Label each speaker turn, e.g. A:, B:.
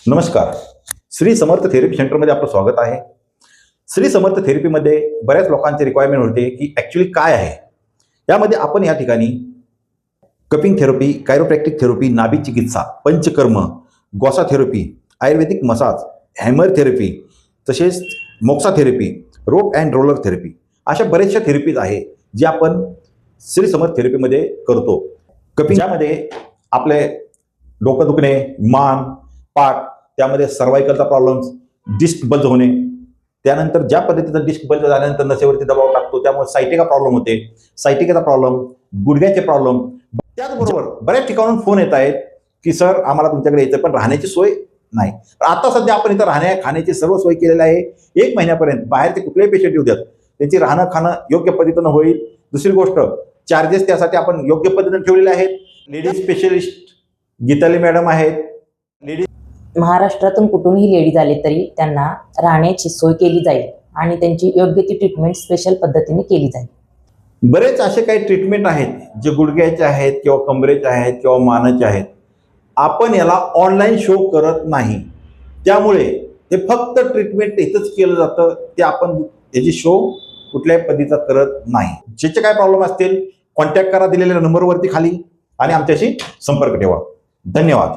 A: नमस्कार. श्री समर्थ थेरपी सेंटरमध्ये आपलं स्वागत आहे. श्री समर्थ थेरपीमध्ये बऱ्याच लोकांची रिक्वायरमेंट होते की ॲक्च्युली काय आहे. यामध्ये आपण या ठिकाणी कपिंग थेरपी, कायरोप्रॅक्टिक थेरपी, नाभी चिकित्सा, पंचकर्म, गोसा थेरपी, आयुर्वेदिक मसाज, हॅमर थेरपी, तसेच moxa therapy, rope and roller therapy अशा बऱ्याचशा थेरपीज आहे जे आपण श्री समर्थ थेरपीमध्ये करतो. कपिंग ज्यामध्ये आपले डोकं दुखणे, मान, पाठ, त्यामध्ये सर्वायकलचा प्रॉब्लेम्स, डिस्क बल्ज होणे, त्यानंतर ज्या पद्धतीचा डिस्क बल्ज झाल्यानंतर नसेवरती दबाव टाकतो त्यामुळे सायटिका प्रॉब्लेम होते, सायटिकेचा प्रॉब्लेम, गुडघ्याचे प्रॉब्लेम. त्याचबरोबर बऱ्याच ठिकाणून फोन येत आहेत की सर आम्हाला तुमच्याकडे यायचं पण राहण्याची सोय नाही. आता सध्या आपण इथं राहण्या खाण्याची सर्व सोय केलेली आहे. 1 महिन्यापर्यंत बाहेरचे कुठलेही पेशंट येऊ द्यात त्यांची राहणं खाणं योग्य पद्धतीनं होईल. दुसरी गोष्ट, चार्जेस त्यासाठी आपण योग्य पद्धतीने ठेवलेले आहेत. लेडीज स्पेशलिस्ट गीताली मॅडम आहेत. लेडीज
B: महाराष्ट्रातून कुठूनही लेडीज आले तरी त्यांना राहण्याची सोय केली जाईल आणि त्यांची योग्य ती ट्रीटमेंट स्पेशल पद्धतीने केली जाईल.
A: बरेच असे काही ट्रीटमेंट आहेत जे गुडघ्याचे आहेत किंवा कमरेचे आहेत किंवा मानाचे आहेत. आपण याला ऑनलाईन शो करत नाही, त्यामुळे ते फक्त ट्रीटमेंट इथंच केलं जातं. ते आपण याची शो कुठल्याही पद्धतीचा करत नाही. ज्याचे काय प्रॉब्लेम असतील कॉन्टॅक्ट करा दिलेल्या नंबरवरती खाली आणि आमच्याशी संपर्क ठेवा. धन्यवाद.